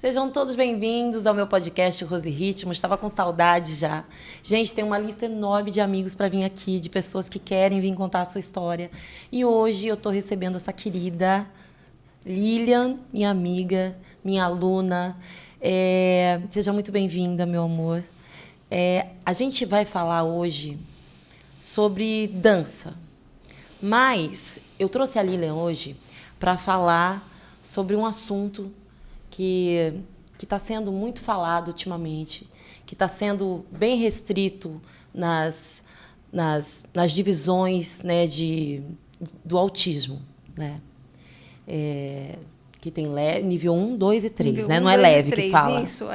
Sejam todos bem-vindos ao meu podcast Rose Ritmo. Estava com saudade já. Gente, tem uma lista enorme de amigos para vir aqui, de pessoas que querem vir contar a sua história. E hoje eu estou recebendo essa querida Lilian, minha amiga, minha aluna. Seja muito bem-vinda, meu amor. A gente vai falar hoje sobre dança. Mas eu trouxe a Lilian hoje para falar sobre um assunto que está sendo muito falado ultimamente, que está sendo bem restrito nas divisões, né, do autismo, né? Que tem nível 1, 2 e 3, nível né? 1, Não é 2 e leve 3, que fala. Isso,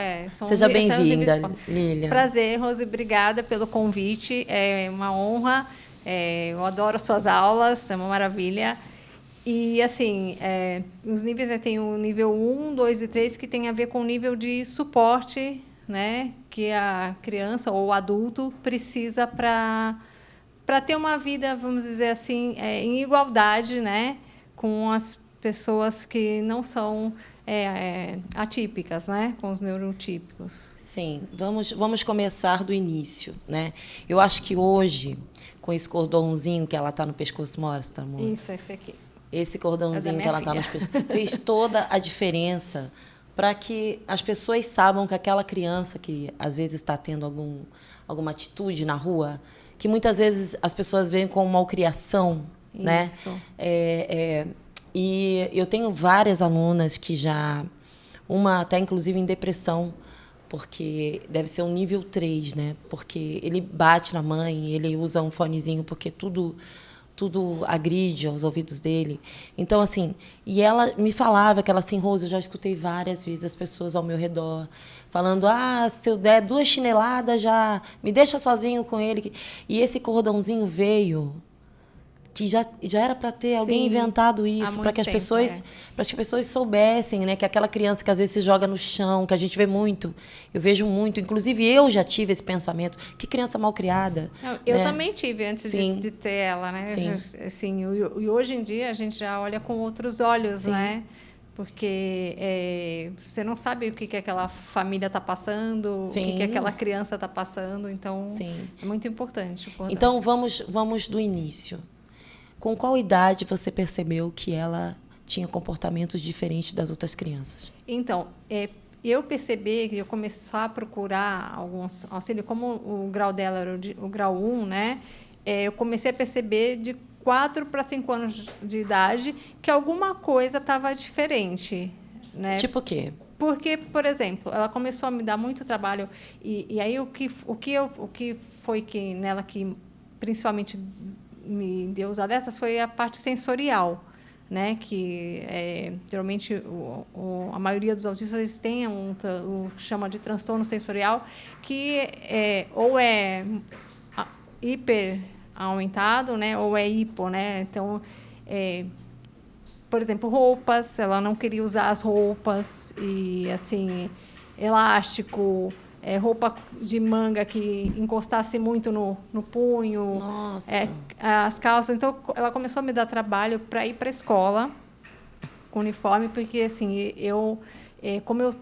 Seja bem-vinda, Lilian. Prazer, Rose, obrigada pelo convite. É uma honra. Eu adoro suas aulas, é uma maravilha. E, assim, os níveis, tem o nível 1, 2 e 3, que tem a ver com o nível de suporte, né, que a criança ou o adulto precisa para ter uma vida, vamos dizer assim, em igualdade, né, com as pessoas que não são atípicas, né, com os neurotípicos. Sim, vamos começar do início, né? Eu acho que hoje, com esse cordãozinho que ela tá no pescoço, mostra, amor. Isso, esse aqui. Esse cordãozinho que ela tá no pescoço fez toda a diferença para que as pessoas saibam que aquela criança que às vezes está tendo alguma atitude na rua, que muitas vezes as pessoas veem como malcriação, né? Isso. E eu tenho várias alunas que uma até inclusive em depressão, porque deve ser um nível 3, né? Porque ele bate na mãe, ele usa um fonezinho, porque tudo agride aos ouvidos dele. Então, assim, e ela me falava que ela assim, Rose, eu já escutei várias vezes as pessoas ao meu redor falando, se eu der 2 chineladas, já me deixa sozinho com ele. E esse cordãozinho veio que já era para ter alguém inventado isso, para que as pessoas soubessem, né, que aquela criança que às vezes se joga no chão, que a gente vê muito, eu vejo muito, inclusive eu já tive esse pensamento, que criança mal criada. Eu né? também tive antes de ter ela, né? Sim. Assim, e hoje em dia a gente já olha com outros olhos, Sim. né? Porque você não sabe o que aquela família está passando, Sim. o que aquela criança está passando, então Sim. é muito importante. Então vamos do início. Com qual idade você percebeu que ela tinha comportamentos diferentes das outras crianças? Então, eu percebi que eu começar a procurar alguns auxílios, como o grau dela era o grau 1, né? Eu comecei a perceber de 4 para 5 anos de idade que alguma coisa estava diferente, né? Tipo o quê? Porque, por exemplo, ela começou a me dar muito trabalho e aí o que foi que nela que principalmente me deu os alertas foi a parte sensorial, né? Que geralmente a maioria dos autistas tem chama de transtorno sensorial, que ou é hiper aumentado, né? Ou é hipo, né? Então, por exemplo, roupas, ela não queria usar as roupas e assim, elástico, roupa de manga que encostasse muito no punho. Nossa. As calças. Então, ela começou a me dar trabalho para ir para a escola com uniforme, porque assim, como eu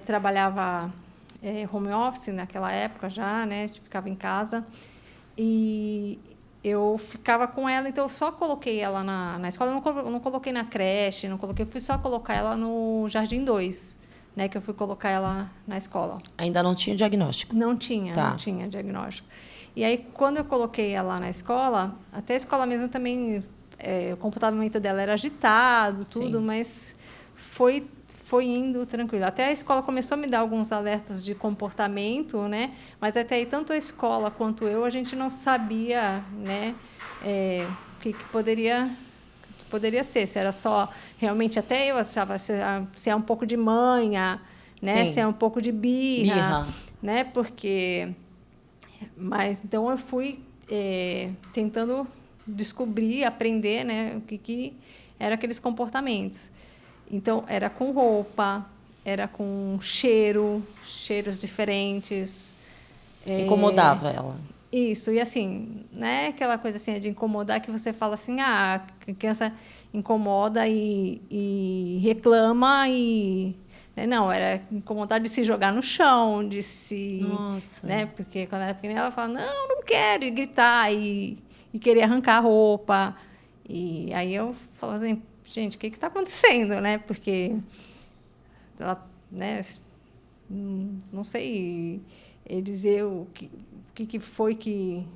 trabalhava home office naquela época já, né? Ficava em casa e eu ficava com ela, então eu só coloquei ela na escola, eu não coloquei na creche, fui só colocar ela no Jardim 2, né, que eu fui colocar ela na escola. Ainda não tinha diagnóstico? Não tinha diagnóstico. E aí, quando eu coloquei ela na escola, até a escola mesmo também, o comportamento dela era agitado, tudo, Sim. mas foi indo tranquilo. Até a escola começou a me dar alguns alertas de comportamento, né? Mas até aí, tanto a escola quanto eu, a gente não sabia, né, o que poderia ser. Se era só, realmente, até eu achava se é um pouco de manha, né? Sim. Se é um pouco de birra. Né? Porque... Mas, então, eu fui tentando descobrir, aprender, né, o que eram aqueles comportamentos. Então, era com roupa, era com cheiros diferentes. Incomodava ela? Isso, e assim, né, aquela coisa assim, de incomodar, que você fala assim, a criança incomoda e reclama e né? Não, era incomodada de se jogar no chão, de se... Nossa. Né? Porque quando ela era pequena, ela falava, não, não quero, e gritar, e querer arrancar a roupa. E aí eu falava assim, gente, o que está acontecendo, né? Porque ela, né, não sei dizer o que foi que...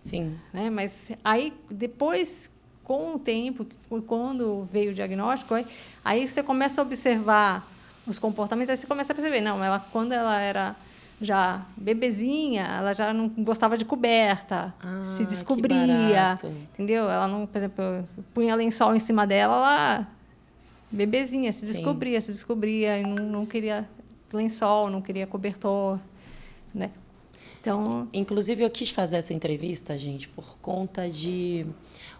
Sim. Né? Mas aí, depois, com o tempo, quando veio o diagnóstico, aí você começa a observar os comportamentos, aí você começa a perceber, não, quando ela era já bebezinha, ela já não gostava de coberta, se Que descobria, barato. entendeu? Ela não, por exemplo, punha lençol em cima dela, ela, bebezinha, se Sim. descobria, e não queria lençol, não queria cobertor, né? Então, Inclusive, eu quis fazer essa entrevista, gente, por conta de...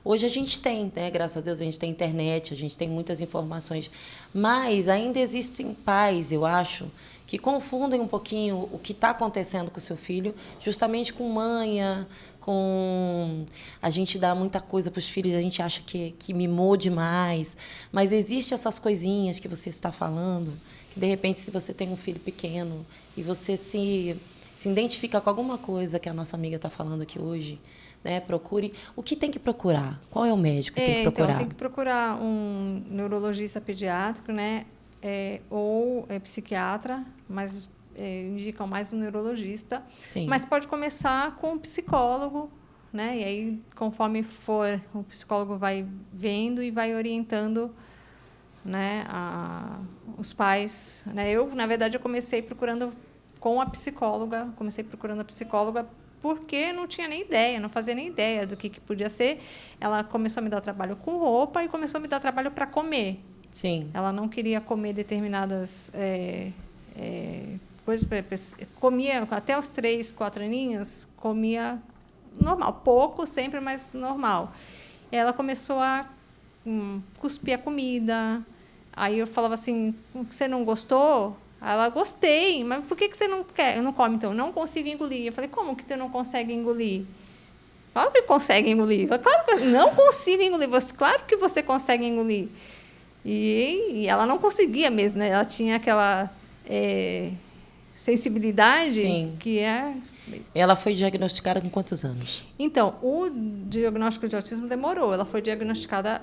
Hoje a gente tem, né? Graças a Deus, a gente tem internet, a gente tem muitas informações, mas ainda existem pais, eu acho, que confundem um pouquinho o que está acontecendo com o seu filho, justamente com manha, com... A gente dá muita coisa para os filhos, a gente acha que mimou demais, mas existe essas coisinhas que você está falando, que, de repente, se você tem um filho pequeno e você se identifica com alguma coisa que a nossa amiga está falando aqui hoje, né? Procure. O que tem que procurar? Qual é o médico que tem que procurar? Então, tem que procurar um neurologista pediátrico, né? Ou psiquiatra, mas indicam mais um neurologista. Sim. Mas pode começar com um psicólogo, né? E aí, conforme for, o psicólogo vai vendo e vai orientando, né, os pais. Né? Na verdade, eu comecei procurando a psicóloga porque não tinha nem ideia, não fazia nem ideia do que podia ser. Ela começou a me dar trabalho com roupa e começou a me dar trabalho para comer. Sim. Ela não queria comer determinadas coisas. Comia até os 3, 4 aninhos, comia normal, pouco sempre, mas normal. E ela começou a cuspir a comida. Aí eu falava assim, você não gostou? Ela, gostei, mas por que você não come, então? Não consigo engolir. Eu falei, como que você não consegue engolir? Claro que consegue engolir. Claro que não consigo engolir. Claro que você consegue engolir. E ela não conseguia mesmo, né? Ela tinha aquela sensibilidade. Sim. Que é... Ela foi diagnosticada com quantos anos? Então, o diagnóstico de autismo demorou. Ela foi diagnosticada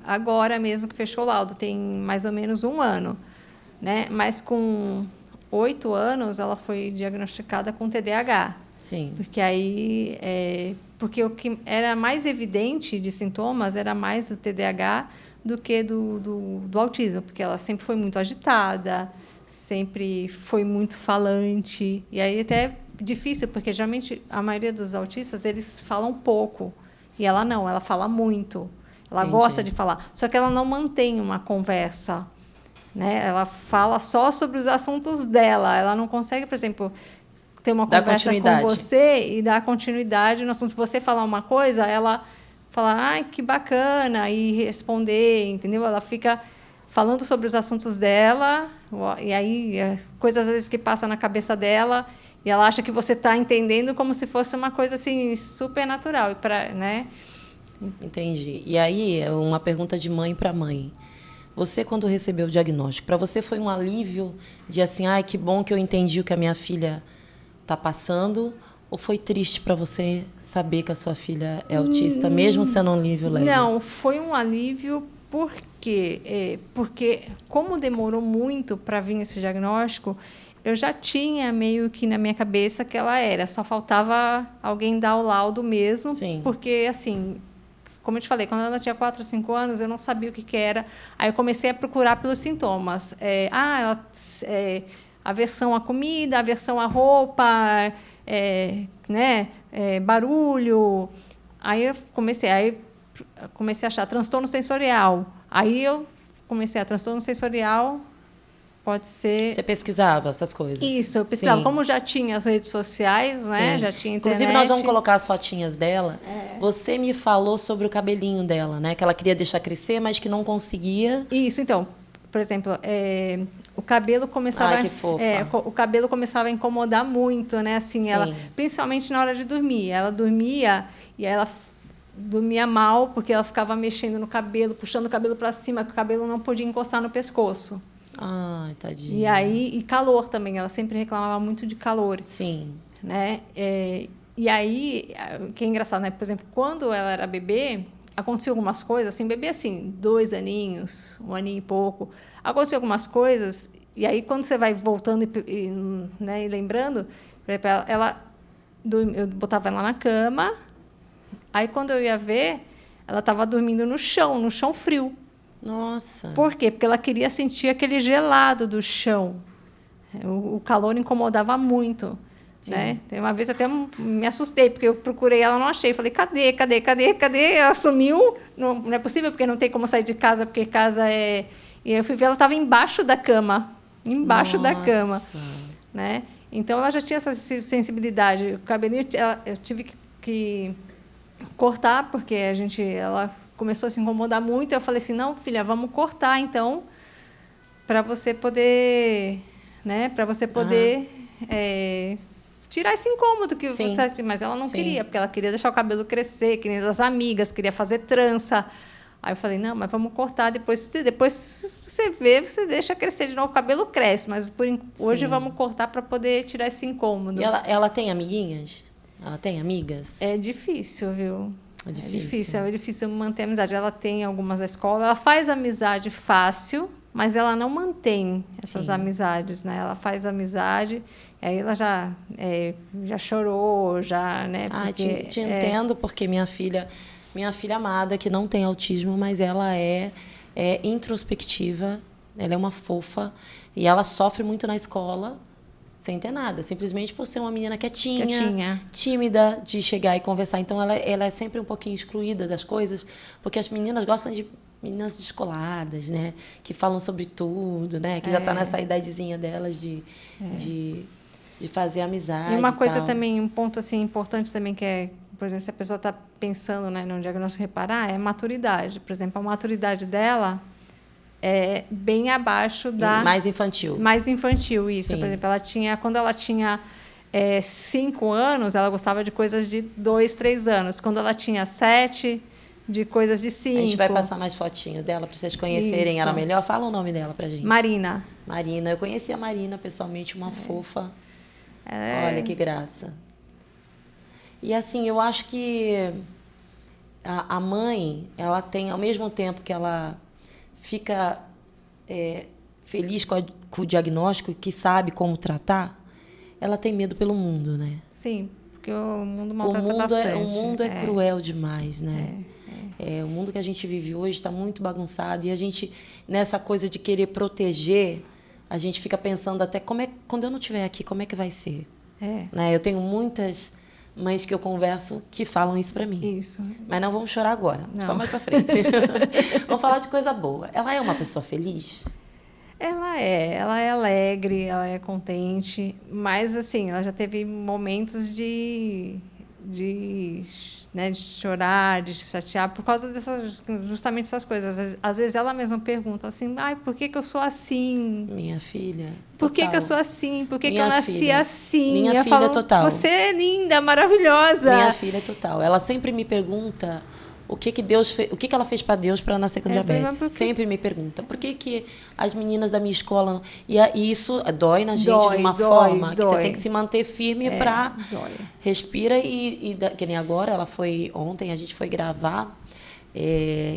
agora mesmo que fechou o laudo, tem mais ou menos 1 ano. Né? Mas com 8 anos ela foi diagnosticada com TDAH. Sim. Porque aí porque o que era mais evidente de sintomas era mais o TDAH do que do autismo, porque ela sempre foi muito agitada, sempre foi muito falante, e aí até é difícil, porque geralmente a maioria dos autistas eles falam pouco, e ela não, ela fala muito, ela Entendi. gosta de falar, só que ela não mantém uma conversa. Né? Ela fala só sobre os assuntos dela. Ela não consegue, por exemplo, ter uma conversa com você e dar continuidade no assunto. Se você falar uma coisa, ela fala, ai, que bacana, e responder, entendeu? Ela fica falando sobre os assuntos dela, e aí coisas às vezes que passam na cabeça dela, e ela acha que você está entendendo como se fosse uma coisa assim super natural, né? Entendi. E aí, é uma pergunta de mãe para mãe. Você, quando recebeu o diagnóstico, para você foi um alívio de assim, ai, que bom que eu entendi o que a minha filha está passando? Ou foi triste para você saber que a sua filha é autista, mesmo sendo um alívio leve? Não, foi um alívio porque como demorou muito para vir esse diagnóstico, eu já tinha meio que na minha cabeça que ela era. Só faltava alguém dar o laudo mesmo. Sim. Porque, assim... Como eu te falei, quando ela tinha 4 ou 5 anos, eu não sabia o que era. Aí eu comecei a procurar pelos sintomas. Aversão à comida, aversão à roupa, né? Barulho. Aí eu comecei a achar transtorno sensorial. Aí eu comecei a transtorno sensorial. Pode ser... Você pesquisava essas coisas? Isso, eu pesquisava. Sim. Como já tinha as redes sociais, né? Já tinha internet. Inclusive, nós vamos colocar as fotinhas dela. Você me falou sobre o cabelinho dela, né? Que ela queria deixar crescer, mas que não conseguia. Isso, então. Por exemplo, o cabelo começava... Ai, que fofa. O cabelo começava a incomodar muito, né? Assim, ela, principalmente na hora de dormir. Ela dormia e aí ela dormia mal, porque ela ficava mexendo no cabelo, puxando o cabelo para cima, que o cabelo não podia encostar no pescoço. Ai, E tadinha. aí, e calor também, ela sempre reclamava muito de calor, Sim. né? E aí, que é engraçado, né? Por exemplo, quando ela era bebê, aconteciam algumas coisas, assim, bebê assim, 2 aninhos, 1 aninho e pouco, aconteciam algumas coisas, e aí quando você vai voltando né, e lembrando, por exemplo, eu botava ela na cama, aí quando eu ia ver, ela estava dormindo no chão frio. Nossa. Por quê? Porque ela queria sentir aquele gelado do chão. O calor incomodava muito, né? Sim. Tem uma vez eu até me assustei, porque eu procurei ela, não achei. Falei, cadê, cadê, cadê, cadê? Ela sumiu. Não, não é possível, porque não tem como sair de casa, porque casa é... E eu fui ver, ela estava embaixo da cama. Embaixo da cama, Nossa. né? Então, ela já tinha essa sensibilidade. O cabelinho, eu tive que cortar, porque ela começou a se incomodar muito. Eu falei assim, não, filha, vamos cortar, então, para você poder, né, para você Aham. poder tirar esse incômodo que Sim. você, mas ela não Sim. queria, porque ela queria deixar o cabelo crescer, que nem das amigas, queria fazer trança. Aí eu falei, não, mas vamos cortar, depois você vê, você deixa crescer de novo, o cabelo cresce, mas hoje Sim. vamos cortar para poder tirar esse E incômodo. ela tem amiguinhas? Ela tem amigas? É difícil, viu? É difícil. É difícil manter amizade. Ela tem algumas na escola, ela faz amizade fácil, mas ela não mantém essas Sim. amizades, né? Ela faz amizade, aí ela já chorou, já, né? Ah, Porque te entendo, porque minha filha amada, que não tem autismo, mas ela é introspectiva, ela é uma fofa, e ela sofre muito na escola, sem ter nada, simplesmente por ser uma menina quietinha. tímida, de chegar e conversar. Então, ela é sempre um pouquinho excluída das coisas, porque as meninas gostam de meninas descoladas, né? Que falam sobre tudo, né? Que já está nessa idadezinha delas de fazer amizade E uma e coisa tal. também, um ponto assim importante também que é, por exemplo, se a pessoa está pensando, né, no diagnóstico reparar, é maturidade. Por exemplo, a maturidade dela é bem abaixo da Mais infantil. mais infantil, isso. Sim. Por exemplo, quando ela tinha 5 anos, ela gostava de coisas de 2, 3 anos. Quando ela tinha 7, de coisas de 5. A gente vai passar mais fotinho dela para vocês conhecerem Isso. ela melhor. Fala o nome dela pra gente. Marina. Marina. Eu conheci a Marina pessoalmente, uma fofa. Olha que graça. E assim, eu acho que a mãe, ela tem, ao mesmo tempo que ela fica feliz com o diagnóstico, que sabe como tratar, ela tem medo pelo mundo, né? Sim, porque o mundo maltrata bastante. O mundo é cruel demais, né? O mundo que a gente vive hoje está muito bagunçado e a gente, nessa coisa de querer proteger, a gente fica pensando até quando eu não estiver aqui, como é que vai ser? Né? Eu tenho muitas mães que eu converso que falam isso para mim. Isso. Mas não vamos chorar agora, Não. só mais para frente. Vamos falar de coisa boa. Ela é uma pessoa feliz? Ela é alegre, ela é contente, mas assim, ela já teve momentos né, de chorar, de chatear por causa justamente dessas coisas. Às vezes ela mesma pergunta assim, ai, por que eu sou assim? Minha filha, Por que total. eu sou assim? Por que eu Minha nasci filha. assim? Minha eu filha falo, total. você é linda, maravilhosa. Minha filha é total. Ela sempre me pergunta o que Deus fez, o que ela fez para Deus para nascer com diabetes. Sempre me pergunta. Por que as meninas da minha escola e isso dói na gente de uma forma que você tem que se manter firme para respira que nem agora ontem a gente foi gravar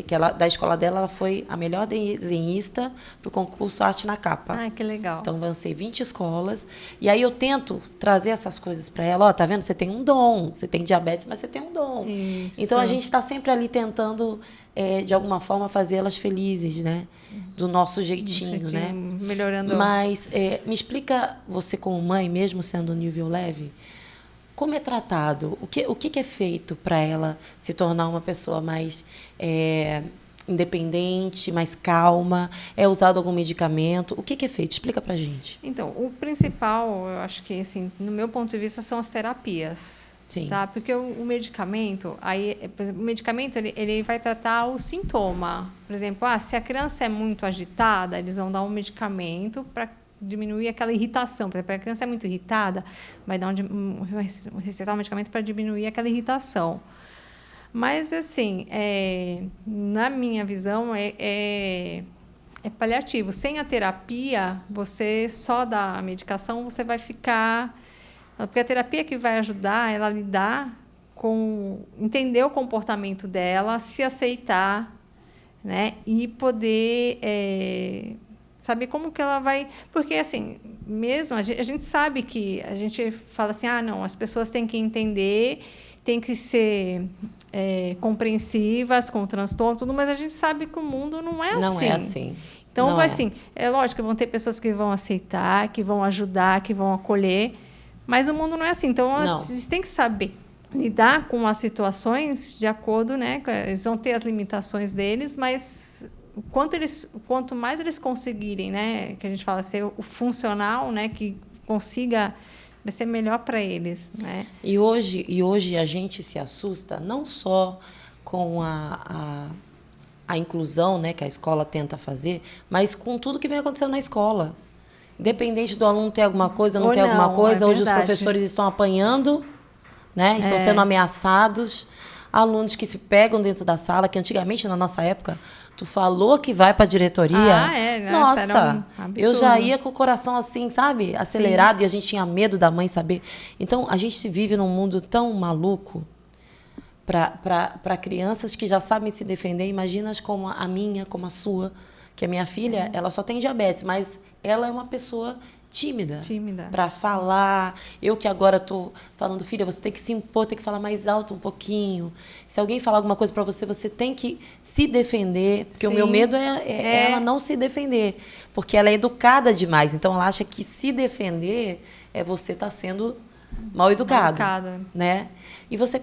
que da escola dela ela foi a melhor desenhista do concurso Arte na Capa. Ai, que legal. Então vão ser 20 escolas e aí eu tento trazer essas coisas para ela. Ó, tá vendo? Você tem um dom, você tem diabetes, mas você tem um dom. Isso. Então a gente está sempre ali tentando de alguma forma fazer elas felizes, né? Do nosso jeitinho, né? Melhorando. Mas me explica você como mãe, mesmo sendo nível leve, como é tratado? O que é feito para ela se tornar uma pessoa mais independente, mais calma? É usado algum medicamento? O que é feito? Explica pra gente. Então, o principal, eu acho que, assim, no meu ponto de vista, são as terapias. Sim. Tá? Porque o medicamento, por exemplo, o medicamento ele vai tratar o sintoma. Por exemplo, se a criança é muito agitada, eles vão dar um medicamento para diminuir aquela irritação. Por exemplo, a criança é muito irritada, vai dar receitar um medicamento para diminuir aquela irritação. Mas, assim, na minha visão, É paliativo. Sem a terapia, você só dá a medicação, você vai ficar... Porque a terapia que vai ajudar ela a lidar com... Entender o comportamento dela, se aceitar, né? E poder saber como que ela vai... Porque, assim, mesmo a gente sabe que... A gente fala assim, não, as pessoas têm que entender, têm que ser compreensivas com o transtorno, tudo, mas a gente sabe que o mundo não é assim. Não é assim. Então, Não vai é. assim, é lógico que vão ter pessoas que vão aceitar, que vão ajudar, que vão acolher, mas o mundo não é assim. Então, eles têm que saber lidar com as situações de acordo, né? Eles vão ter as limitações deles, mas quanto mais eles conseguirem, né? Que a gente fala ser o funcional, né? Que consiga, vai ser melhor para eles, né? E hoje a gente se assusta não só com a inclusão, né, que a escola tenta fazer, mas com tudo que vem acontecendo na escola. Independente do aluno ter alguma coisa ou não ter alguma coisa, hoje os professores estão apanhando, né, estão sendo ameaçados. Alunos que se pegam dentro da sala, que antigamente, na nossa época, tu falou que vai para a diretoria. Nossa, era um absurdo. Eu já ia com o coração assim, sabe, acelerado. Sim. E a gente tinha medo da mãe saber. Então, a gente vive num mundo tão maluco para crianças que já sabem se defender. Imagina como a minha, como a sua, que a minha filha, ela só tem diabetes, mas ela é uma pessoa tímida. Para falar. Eu que agora estou falando, filha, você tem que se impor, tem que falar mais alto um pouquinho. Se alguém falar alguma coisa para você, você tem que se defender, porque o meu medo é ela não se defender, porque ela é educada demais. Então, ela acha que se defender é você estar sendo mal educado, né? E você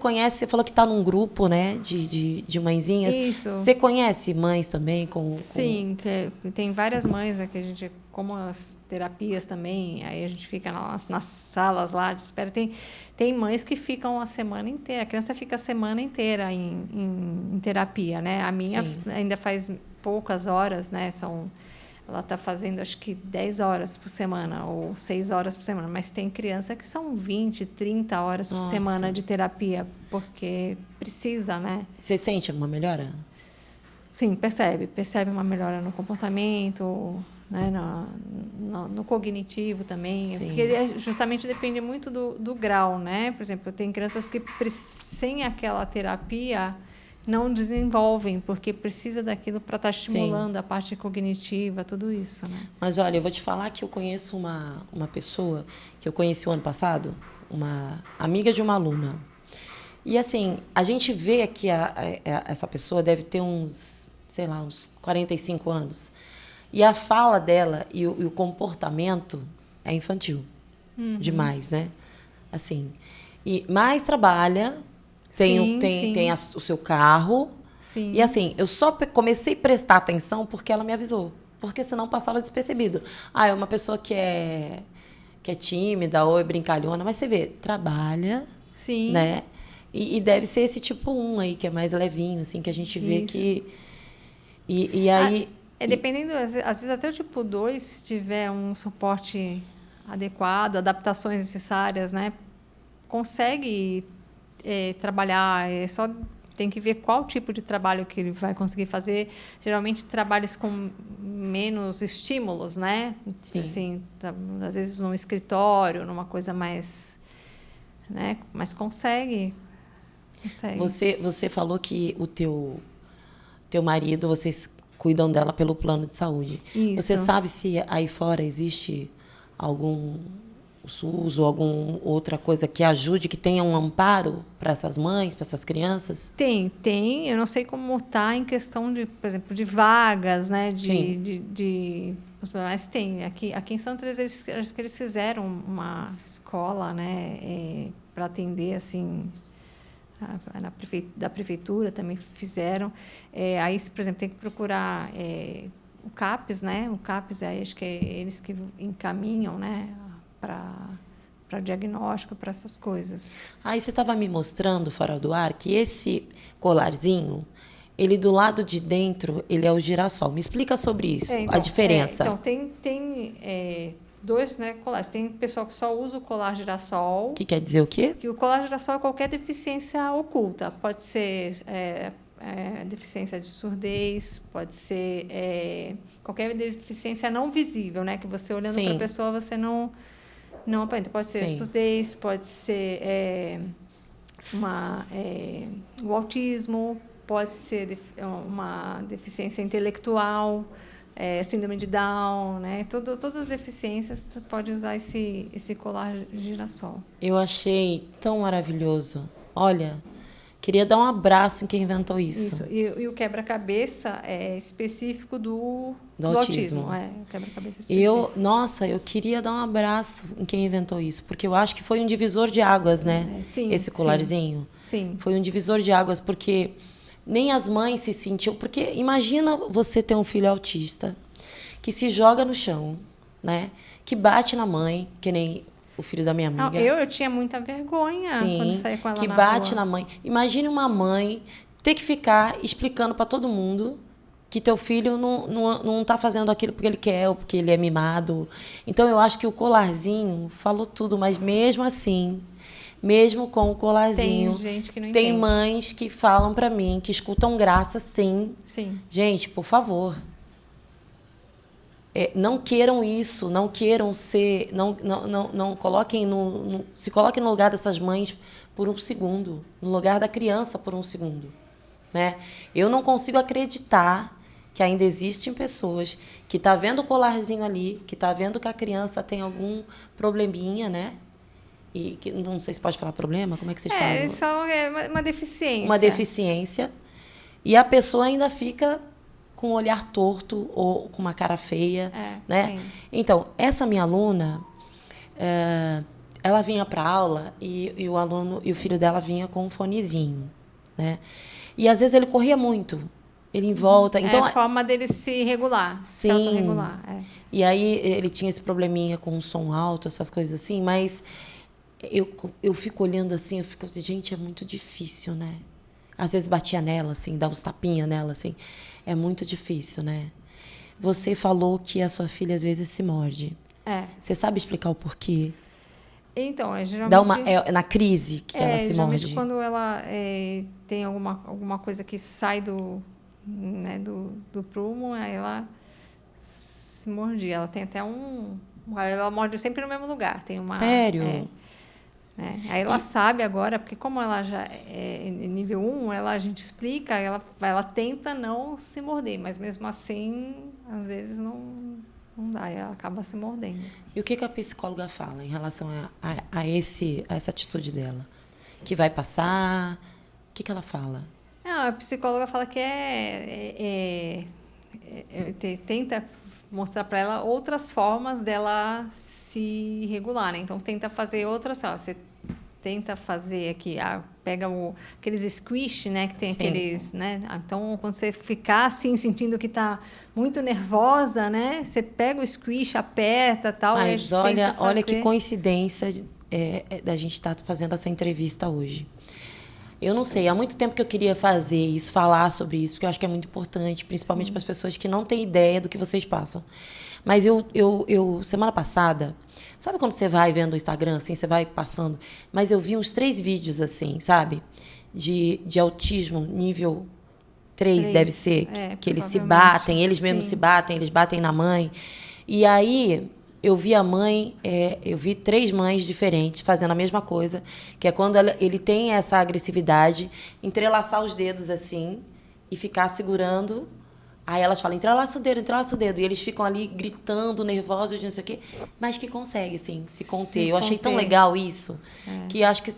falou que está num grupo, né, de mãezinhas. Isso. Você conhece mães também? Sim, tem várias mães, né, que a gente, como as terapias também, aí a gente fica nas salas lá de espera. Tem mães que ficam a semana inteira, a criança fica a semana inteira em terapia, né? A minha ainda faz poucas horas, né? Ela está fazendo, acho que 10 horas por semana ou 6 horas por semana. Mas tem criança que são 20, 30 horas por semana de terapia, porque precisa, né? Você sente uma melhora? Sim, percebe uma melhora no comportamento, né? No cognitivo também. Sim. Porque justamente depende muito do grau, né? Por exemplo, tem crianças que sem aquela terapia não desenvolvem, porque precisa daquilo para estar estimulando a parte cognitiva, tudo isso, né? Mas, olha, eu vou te falar que eu conheço uma pessoa que eu conheci o ano passado, uma amiga de uma aluna. E, assim, a gente vê que essa pessoa deve ter uns 45 anos. E a fala dela e o comportamento é infantil. Demais, né? Assim, mais trabalha... Tem o seu carro. Sim. E assim, eu só comecei a prestar atenção porque ela me avisou. Porque senão passava despercebido. É uma pessoa que é tímida ou é brincalhona, mas você vê, trabalha, né? E deve ser esse tipo 1 aí, que é mais levinho, assim, que a gente vê que... E aí... dependendo, às vezes até o tipo 2, se tiver um suporte adequado, adaptações necessárias, né? Consegue... trabalhar, só tem que ver qual tipo de trabalho que ele vai conseguir fazer. Geralmente, trabalhos com menos estímulos, né? Sim. Assim, às vezes, num escritório, numa coisa mais... né? Mas consegue. Você falou que o teu marido, vocês cuidam dela pelo plano de saúde. Isso. Você sabe se aí fora existe algum... o SUS ou alguma outra coisa que ajude, que tenha um amparo para essas mães, para essas crianças? Tem. Eu não sei como está em questão de, por exemplo, de vagas, né? Mas tem. Aqui em Santos, acho que eles fizeram uma escola, né? Para atender, assim... da prefeitura também fizeram. Aí, por exemplo, tem que procurar o CAPES, né? O CAPES, aí acho que é eles que encaminham, né? Para diagnóstico, para essas coisas. Aí você estava me mostrando, fora do ar, que esse colarzinho, ele do lado de dentro, ele é o girassol. Me explica sobre isso, Então, a diferença. Então, tem dois, né, colares. Tem pessoal que só usa o colar girassol. Que quer dizer o quê? Que o colar girassol é qualquer deficiência oculta. Pode ser deficiência de surdez, pode ser qualquer deficiência não visível, né? Que você olhando para a pessoa, você não aprende. Pode ser surdez, pode ser o autismo, pode ser uma deficiência intelectual, síndrome de Down, né? Todas as deficiências, você pode usar esse colar de girassol. Eu achei tão maravilhoso. Olha, queria dar um abraço em quem inventou isso. E o quebra-cabeça é específico do autismo. O quebra-cabeça específico. Eu queria dar um abraço em quem inventou isso, porque eu acho que foi um divisor de águas, né? Esse colarzinho. Sim. Foi um divisor de águas, porque nem as mães se sentiam... Porque imagina você ter um filho autista que se joga no chão, né? Que bate na mãe, que nem o filho da minha amiga. Não, eu tinha muita vergonha quando saía com ela na rua. Que bate na mãe. Imagine uma mãe ter que ficar explicando para todo mundo que teu filho não tá fazendo aquilo porque ele quer ou porque ele é mimado. Então, eu acho que o colarzinho falou tudo, mas mesmo assim, mesmo com o colarzinho, tem gente que não tem entende. mães que falam para mim, que escutam graça, sim. Gente, por favor. Não queiram isso, não queiram ser, não coloquem se coloquem no lugar dessas mães por um segundo, no lugar da criança por um segundo, né? Eu não consigo acreditar que ainda existem pessoas que tá vendo o colarzinho ali, que tá vendo que a criança tem algum probleminha, né? E que não sei se pode falar problema, como é que vocês falam? Isso é uma deficiência. Uma deficiência. E a pessoa ainda fica com um olhar torto ou com uma cara feia, né? Sim. Então, essa minha aluna, ela vinha para aula e o aluno e o filho dela vinha com um fonezinho, né? E às vezes ele corria muito, ele em volta. Então, a forma dele se regular, se autorregular. E aí ele tinha esse probleminha com o som alto, essas coisas assim, mas eu fico olhando assim, eu fico assim, gente, é muito difícil, né? Às vezes batia nela, assim, dava uns tapinhas nela, assim. É muito difícil, né? Você falou que a sua filha às vezes se morde. Você sabe explicar o porquê? Então, geralmente... na crise que ela se morde? Geralmente quando ela tem alguma coisa que sai do prumo, aí ela se mordia. Ela tem até ela morde sempre no mesmo lugar. Tem uma, Sério? Aí ela sabe agora, porque como ela já é nível 1, a gente explica, ela tenta não se morder, mas mesmo assim, às vezes não dá, ela acaba se mordendo. E o que a psicóloga fala em relação a essa atitude dela? Que vai passar? O que ela fala? Não, a psicóloga fala que tenta mostrar para ela outras formas dela se regular, né? Então, tenta fazer outras... Você tenta fazer aqui, pega aqueles squish, né? Que tem aqueles, né? Então, quando você ficar assim, sentindo que está muito nervosa, né? Você pega o squish, aperta tal. Mas olha que coincidência da gente estar fazendo essa entrevista hoje. Eu não sei, há muito tempo que eu queria fazer isso, falar sobre isso, porque eu acho que é muito importante, principalmente para as pessoas que não têm ideia do que vocês passam. Mas eu semana passada, sabe quando você vai vendo o Instagram, assim, você vai passando, mas eu vi uns 3 vídeos, assim, sabe? De autismo nível 3 deve ser, que eles se batem, eles mesmos se batem, eles batem na mãe. E aí... eu vi 3 mães diferentes fazendo a mesma coisa, que é quando ele tem essa agressividade, entrelaçar os dedos assim e ficar segurando. Aí elas falam, entrelaça o dedo. E eles ficam ali gritando, nervosos, não sei o quê, mas que consegue, assim, se conter. Eu achei tão legal isso, que acho que,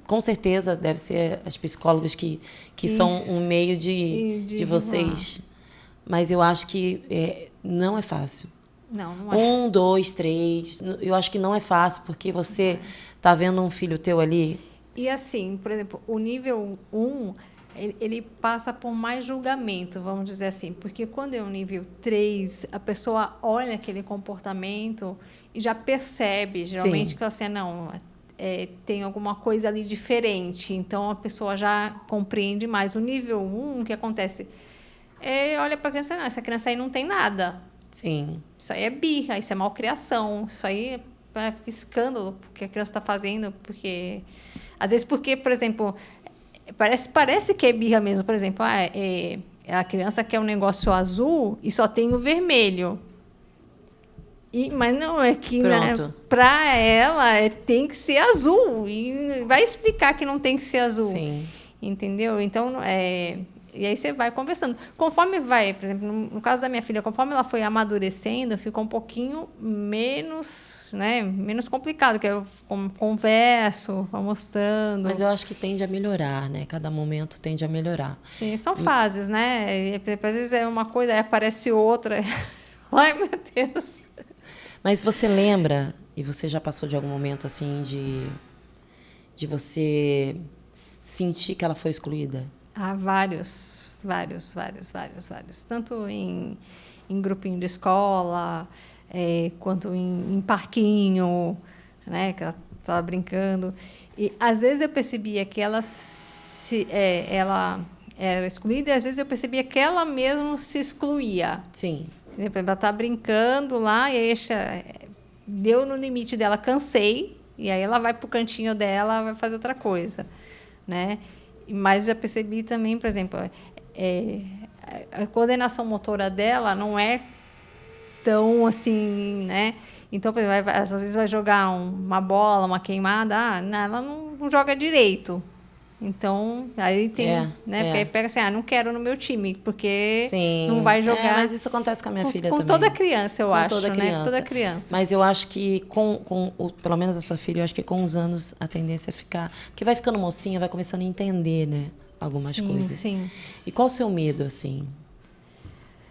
com certeza, deve ser as psicólogas que são um meio de vocês. Mas eu acho que não é fácil. Não é. 1, 2, 3. Eu acho que não é fácil, porque você tá vendo um filho teu ali. E assim, por exemplo, o nível 1, ele passa por mais julgamento, vamos dizer assim. Porque quando é o nível 3, a pessoa olha aquele comportamento e já percebe, geralmente, que assim, não, tem alguma coisa ali diferente. Então, a pessoa já compreende mais. O nível 1, o que acontece? Olha para a criança, não, essa criança aí não tem nada. Sim. Isso aí é birra, isso é malcriação, isso aí é escândalo que a criança está fazendo, porque... Às vezes porque, por exemplo, Parece que é birra mesmo. Por exemplo, a criança quer um negócio azul e só tem o vermelho. Mas não, é que para ela tem que ser azul. E vai explicar que não tem que ser azul. Sim. Entendeu? Então, e aí você vai conversando. Conforme vai, por exemplo, no caso da minha filha, conforme ela foi amadurecendo, ficou um pouquinho menos, né, menos complicado, que eu converso, vou mostrando. Mas eu acho que tende a melhorar, né? Cada momento tende a melhorar. Sim, são fases, né? Às vezes é uma coisa, aí aparece outra. Ai, meu Deus. Mas você lembra, e você já passou de algum momento assim de você sentir que ela foi excluída? Vários. Tanto em grupinho de escola, quanto em parquinho, né? Que ela estava brincando. E às vezes eu percebia que ela era excluída, e às vezes eu percebia que ela mesma se excluía. Sim. Ela está brincando lá, e aí deu no limite dela, cansei, e aí ela vai para o cantinho dela, vai fazer outra coisa, né? Mas já percebi também, por exemplo, a coordenação motora dela não é tão assim, né? Então, por exemplo, às vezes vai jogar uma bola, uma queimada, ela não joga direito. Então, aí tem, né? Porque aí pega assim, não quero no meu time, porque sim, não vai jogar. Mas isso acontece com a minha filha com também. Com toda criança, eu acho, toda criança. né? Toda criança. Mas eu acho que, pelo menos a sua filha, eu acho que com os anos a tendência é ficar... Porque vai ficando mocinha, vai começando a entender, né? Algumas coisas. Sim. E qual o seu medo, assim?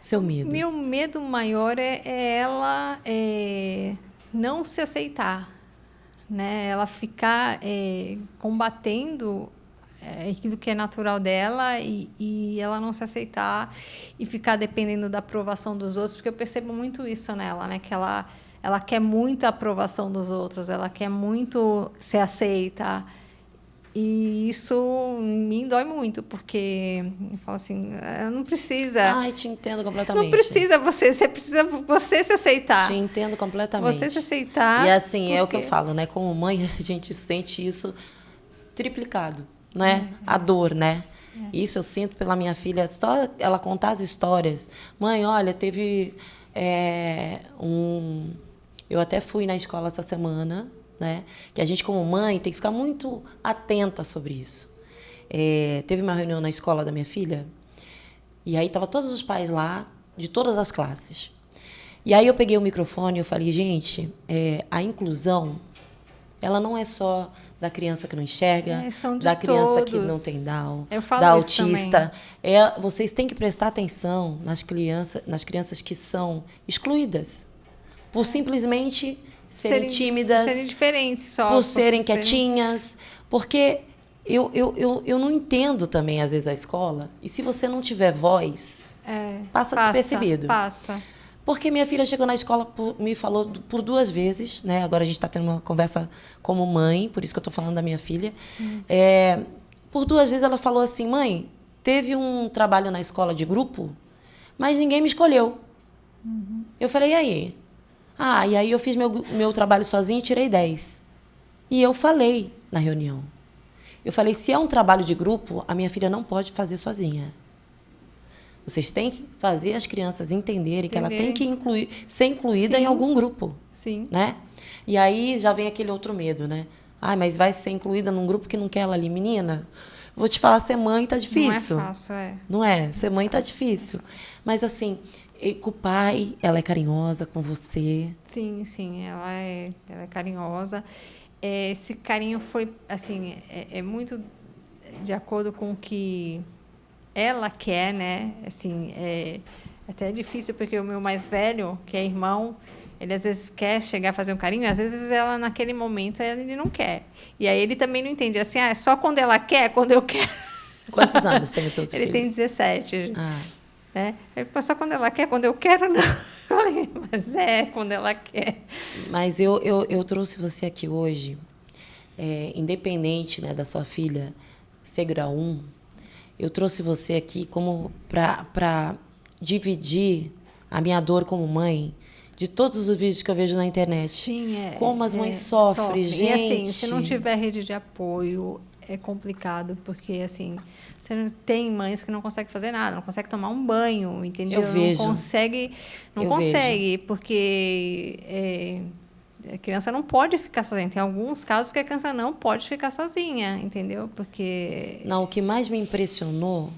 Seu medo? Meu medo maior é ela não se aceitar, né? Ela ficar combatendo aquilo que é natural dela e ela não se aceitar e ficar dependendo da aprovação dos outros, porque eu percebo muito isso nela, né? Que ela quer muito a aprovação dos outros, ela quer muito ser aceita. E isso em mim dói muito, porque eu falo assim, não precisa. Ai, te entendo completamente. Não precisa você precisa você se aceitar. Te entendo completamente. Você se aceitar. E assim, é o que eu falo, né? Como mãe, a gente sente isso triplicado, né? A dor, né? Isso eu sinto pela minha filha. Só ela contar as histórias. Mãe, olha, teve Eu até fui na escola essa semana, né? Que a gente, como mãe, tem que ficar muito atenta sobre isso. Teve uma reunião na escola da minha filha, e aí estavam todos os pais lá, de todas as classes. E aí eu peguei o microfone e eu falei, gente, a inclusão, ela não é só da criança que não enxerga, da criança que não tem Down, da autista. Vocês têm que prestar atenção nas crianças que são excluídas, por simplesmente serem tímidas, serem diferentes só, por serem quietinhas, porque eu não entendo também, às vezes, a escola, e se você não tiver voz, passa despercebido. Passa. Porque minha filha chegou na escola, me falou por 2 vezes, né? Agora a gente está tendo uma conversa como mãe, por isso que eu estou falando da minha filha. Por 2 vezes ela falou assim, mãe, teve um trabalho na escola de grupo, mas ninguém me escolheu. Uhum. Eu falei, e aí? E aí eu fiz meu trabalho sozinha e tirei 10. E eu falei na reunião. Eu falei, se é um trabalho de grupo, a minha filha não pode fazer sozinha. Vocês têm que fazer as crianças entenderem que ela tem que ser incluída em algum grupo. Sim. Né? E aí já vem aquele outro medo, né? Mas vai ser incluída num grupo que não quer ela ali. Menina, vou te falar, ser mãe tá difícil. Não é fácil, Não é? Ser mãe tá difícil. Mas assim, com o pai, ela é carinhosa com você. Sim, ela é carinhosa. Esse carinho foi, assim, é muito de acordo com o que ela quer, né? Assim, até difícil, porque o meu mais velho, que é irmão, ele às vezes quer chegar a fazer um carinho, às vezes ela, naquele momento, ele não quer. E aí ele também não entende, assim, é só quando ela quer, quando eu quero. Quantos anos tem o teu filho? Ele tem 17. Né? Só quando ela quer, quando eu quero, não. Mas quando ela quer. Mas eu trouxe você aqui hoje, independente, né, da sua filha ser grau 1, eu trouxe você aqui como para dividir a minha dor como mãe de todos os vídeos que eu vejo na internet. Sim, como as mães sofrem, gente. E assim, se não tiver rede de apoio, é complicado, porque, assim, você não, tem mães que não conseguem fazer nada, não conseguem tomar um banho, entendeu? Eu vejo. Não Eu consegue, porque a criança não pode ficar sozinha. Tem alguns casos que a criança não pode ficar sozinha, entendeu? Porque... Não, o que mais me impressionou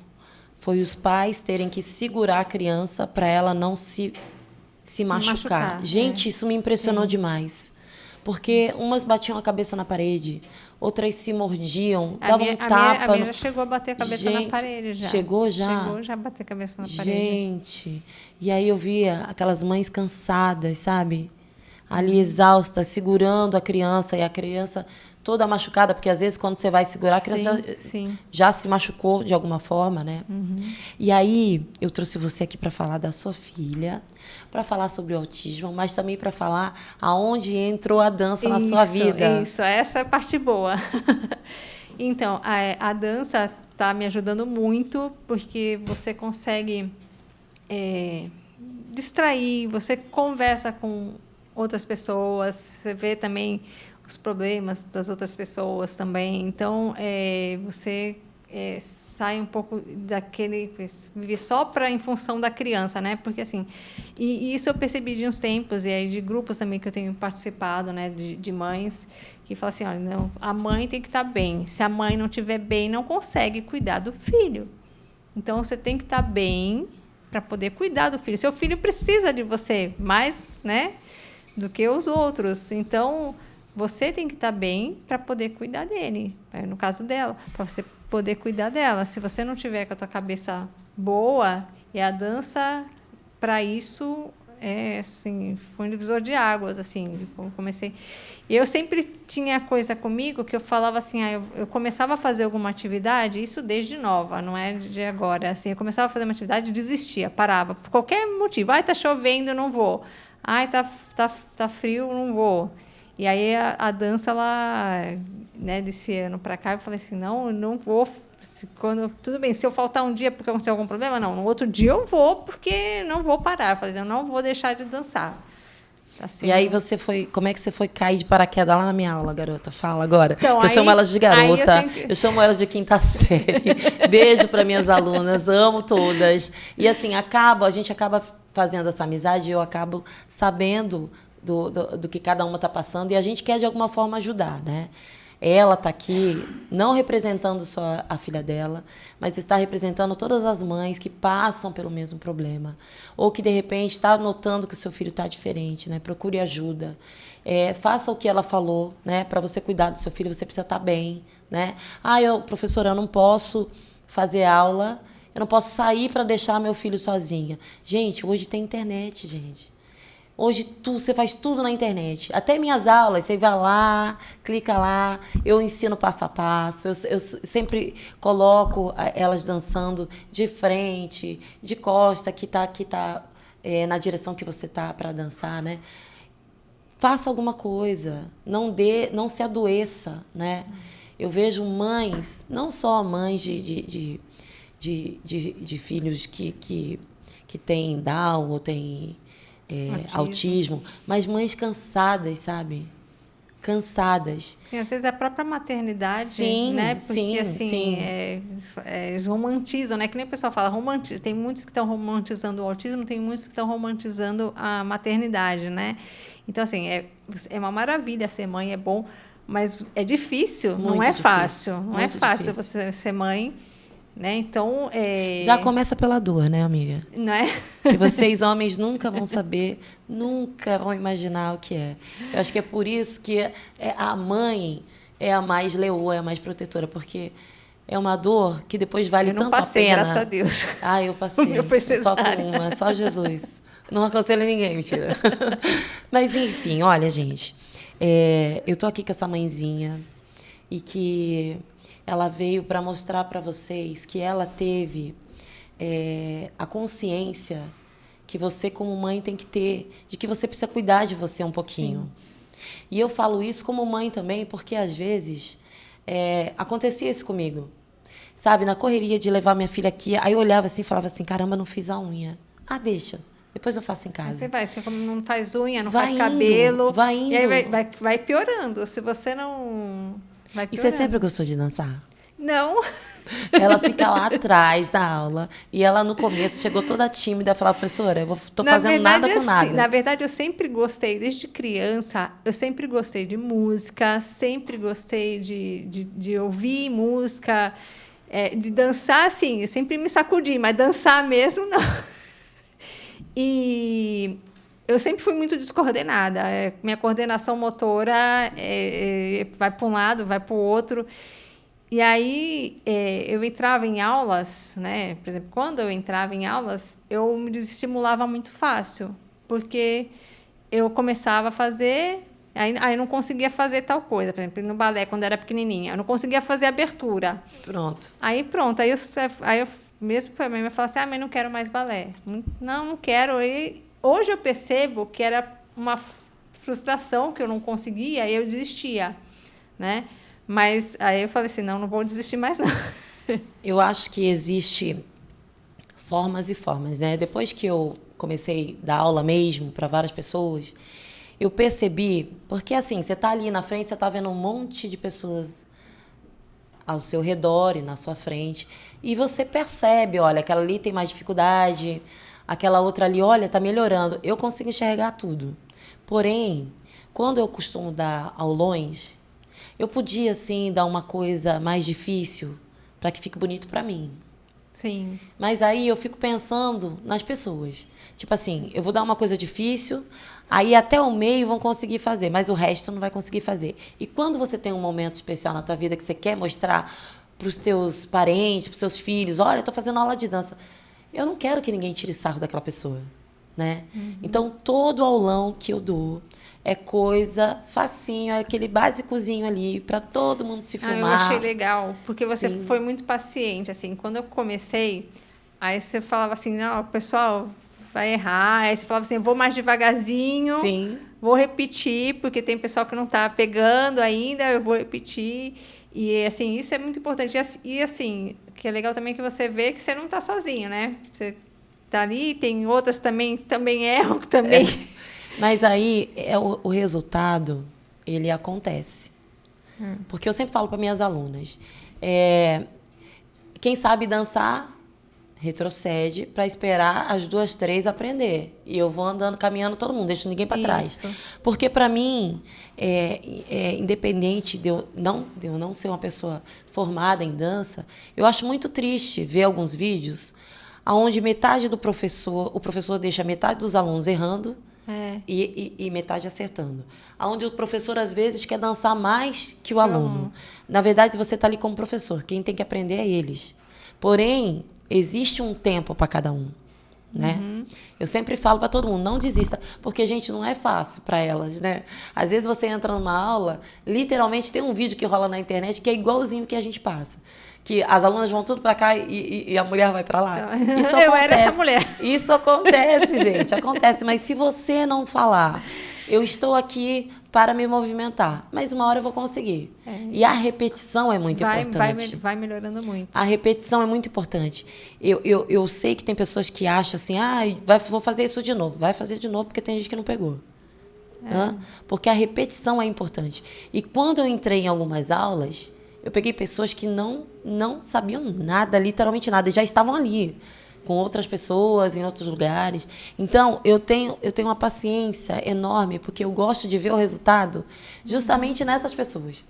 foi os pais terem que segurar a criança para ela não se machucar. Gente, isso me impressionou demais. Porque umas batiam a cabeça na parede, outras se mordiam, davam um tapa. A minha já chegou a bater a cabeça na parede já. Chegou já? Chegou já a bater a cabeça na parede. Gente, e aí eu via aquelas mães cansadas, sabe? Ali exaustas, segurando a criança, e a criança toda machucada, porque às vezes quando você vai segurar, a criança já se machucou de alguma forma, né? E aí eu trouxe você aqui para falar da sua filha, para falar sobre o autismo, mas também para falar aonde entrou a dança na sua vida. Isso, essa é a parte boa. Então, a dança está me ajudando muito, porque você consegue distrair, você conversa com outras pessoas, você vê também os problemas das outras pessoas também. Então, você sai um pouco daquele... viver só em função da criança, né? Porque, assim... E isso eu percebi de uns tempos, e aí de grupos também que eu tenho participado, né? De mães, que falam assim, olha, não, a mãe tem que estar bem. Se a mãe não estiver bem, não consegue cuidar do filho. Então, você tem que estar bem para poder cuidar do filho. Seu filho precisa de você mais, né? Do que os outros. Então, você tem que estar bem para poder cuidar dele. No caso dela, para você poder cuidar dela. Se você não tiver com a tua cabeça boa, e a dança, para isso, assim, foi um divisor de águas, assim. Eu comecei... Eu sempre tinha coisa comigo que eu falava assim, eu começava a fazer alguma atividade, isso desde nova, não é de agora. Assim, eu começava a fazer uma atividade e desistia, parava, por qualquer motivo. Ai, tá chovendo, eu não vou. Ai, tá frio, não vou. E aí a dança, ela, né, desse ano para cá, eu falei assim, não, eu não vou. Tudo bem, se eu faltar um dia porque aconteceu algum problema, não. No outro dia eu vou, porque não vou parar. Eu falei assim, eu não vou deixar de dançar. Tá sendo... E aí como é que você foi cair de paraquedas lá na minha aula, garota? Fala agora. Então, eu chamo elas de garota, eu chamo elas de quinta série. Beijo para minhas alunas, amo todas. E assim, a gente acaba fazendo essa amizade, e eu acabo sabendo do que cada uma está passando, e a gente quer de alguma forma ajudar, né? Ela está aqui não representando só a filha dela, mas está representando todas as mães que passam pelo mesmo problema, ou que de repente está notando que o seu filho está diferente, né? Procure ajuda, faça o que ela falou, né? Para você cuidar do seu filho, você precisa estar bem, né? Professora, eu não posso fazer aula, eu não posso sair para deixar meu filho sozinha. Gente, hoje tem internet, gente. Hoje você faz tudo na internet. Até minhas aulas, você vai lá, clica lá, eu ensino passo a passo, eu sempre coloco elas dançando de frente, de costa, que tá na direção que você tá para dançar, né? Faça alguma coisa, não se adoeça, né? Eu vejo mães, não só mães de filhos que têm Down ou têm autismo, mas mães cansadas, sabe? Cansadas. Sim, às vezes a própria maternidade, sim, né? Porque, sim, assim, sim. Eles romantizam, né? Que nem o pessoal fala, tem muitos que estão romantizando o autismo, tem muitos que estão romantizando a maternidade, né? Então, assim, é uma maravilha ser mãe, é bom, mas é difícil, Muito não é difícil, fácil. Não muito é fácil difícil. você ser mãe, né? Então, já começa pela dor, né, amiga? Não é? Que vocês, homens, nunca vão saber, nunca vão imaginar o que é. Eu acho que é por isso que a mãe é a mais leoa, é a mais protetora, porque é uma dor que depois vale tanto a pena. Graças a Deus. Eu passei. O meu foi só com uma, só Jesus. Não aconselho ninguém, mentira. Mas, enfim, olha, gente, eu tô aqui com essa mãezinha e que ela veio para mostrar para vocês que ela teve a consciência que você, como mãe, tem que ter, de que você precisa cuidar de você um pouquinho. Sim. E eu falo isso como mãe também, porque, às vezes, acontecia isso comigo. Sabe, na correria de levar minha filha aqui, aí eu olhava assim e falava assim, caramba, não fiz a unha. Deixa. Depois eu faço em casa. Você não faz unha, não vai faz indo, cabelo. Vai indo. E aí vai piorando. Se você não vai E você piorando. sempre gostou de dançar? Não. Ela fica lá atrás da aula e ela no começo chegou toda tímida e falava, professora, tô fazendo nada com nada. Na verdade, eu sempre gostei, desde criança, eu sempre gostei de música, sempre gostei de ouvir música, de dançar, assim, eu sempre me sacudi, mas dançar mesmo, não. E eu sempre fui muito descoordenada. Minha coordenação motora vai para um lado, vai para o outro. E aí, eu entrava em aulas, né? Por exemplo, quando eu entrava em aulas, eu me desestimulava muito fácil, porque eu começava a fazer, aí não conseguia fazer tal coisa. Por exemplo, no balé, quando eu era pequenininha, eu não conseguia fazer abertura. Pronto. Aí, pronto, aí eu mesmo para mim, eu falava assim, mas não quero mais balé. Não, não quero. E hoje eu percebo que era uma frustração que eu não conseguia e eu desistia, né? Mas aí eu falei assim, não vou desistir mais não. Eu acho que existe formas e formas, né? Depois que eu comecei a dar aula mesmo para várias pessoas, eu percebi, porque assim, você tá ali na frente, você tá vendo um monte de pessoas ao seu redor e na sua frente, e você percebe, olha, aquela ali tem mais dificuldade, aquela outra ali, olha, tá melhorando. Eu consigo enxergar tudo. Porém, quando eu costumo dar aulões, eu podia, assim, dar uma coisa mais difícil para que fique bonito para mim. Sim. Mas aí eu fico pensando nas pessoas. Tipo assim, eu vou dar uma coisa difícil, aí até o meio vão conseguir fazer, mas o resto não vai conseguir fazer. E quando você tem um momento especial na tua vida que você quer mostrar para os teus parentes, para os seus filhos, olha, eu tô fazendo aula de dança. Eu não quero que ninguém tire sarro daquela pessoa, né? Então, todo aulão que eu dou é coisa facinho, é aquele básicozinho ali para todo mundo se Eu filmar. achei legal, porque você Sim. foi muito paciente, assim, quando eu comecei, aí você falava assim, não, pessoal, vai errar, aí você falava assim, eu vou mais devagarzinho, Sim. vou repetir, porque tem pessoal que não está pegando ainda, eu vou repetir, e assim, isso é muito importante, e assim, que é legal também que você vê que você não está sozinho, né, você tá ali, tem outras também erram, que também... Mas aí o resultado, ele acontece. Porque eu sempre falo para minhas alunas, quem sabe dançar, retrocede para esperar as 2, 3 aprender. E eu vou andando, caminhando todo mundo, deixo ninguém para trás. Isso. Porque para mim, independente de eu não ser uma pessoa formada em dança, eu acho muito triste ver alguns vídeos onde metade do professor, o professor deixa metade dos alunos errando e metade acertando. Onde o professor, às vezes, quer dançar mais que o aluno. Na verdade, você está ali como professor. Quem tem que aprender é eles. Porém, existe um tempo para cada um. Né? Eu sempre falo para todo mundo, não desista, porque, gente, não é fácil para elas, né? Às vezes você entra numa aula, literalmente tem um vídeo que rola na internet que é igualzinho que a gente passa. Que as alunas vão tudo para cá e a mulher vai para lá. Isso Eu acontece. era essa mulher. Isso acontece, gente, acontece. Mas se você não falar, eu estou aqui para me movimentar, mas uma hora eu vou conseguir. E a repetição é muito importante. Vai melhorando muito. A repetição é muito importante. Eu sei que tem pessoas que acham assim, vou fazer isso de novo. Vai fazer de novo porque tem gente que não pegou. Porque a repetição é importante. E quando eu entrei em algumas aulas, eu peguei pessoas que não sabiam nada, literalmente nada, e já estavam ali, com outras pessoas, em outros lugares. Então, eu tenho uma paciência enorme, porque eu gosto de ver o resultado justamente nessas pessoas.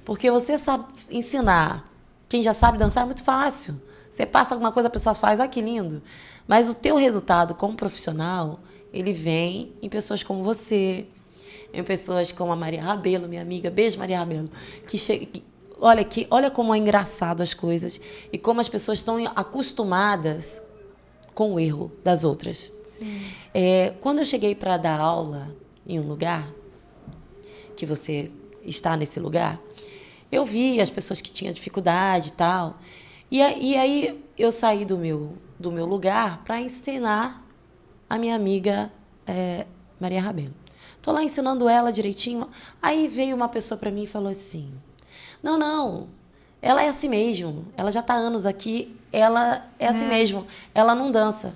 Porque você sabe ensinar. Quem já sabe dançar é muito fácil. Você passa alguma coisa, a pessoa faz, que lindo. Mas o teu resultado como profissional, ele vem em pessoas como você, em pessoas como a Maria Rabelo, minha amiga. Beijo, Maria Rabelo. Olha como é engraçado as coisas e como as pessoas estão acostumadas com o erro das outras. Quando eu cheguei para dar aula em um lugar, que você está nesse lugar, eu vi as pessoas que tinham dificuldade e tal. E aí eu saí do meu lugar para ensinar a minha amiga Maria Rabelo. Estou lá ensinando ela direitinho. Aí veio uma pessoa para mim e falou assim, não, ela é assim mesmo. Ela já está há anos aqui, ela é assim mesmo. Ela não dança.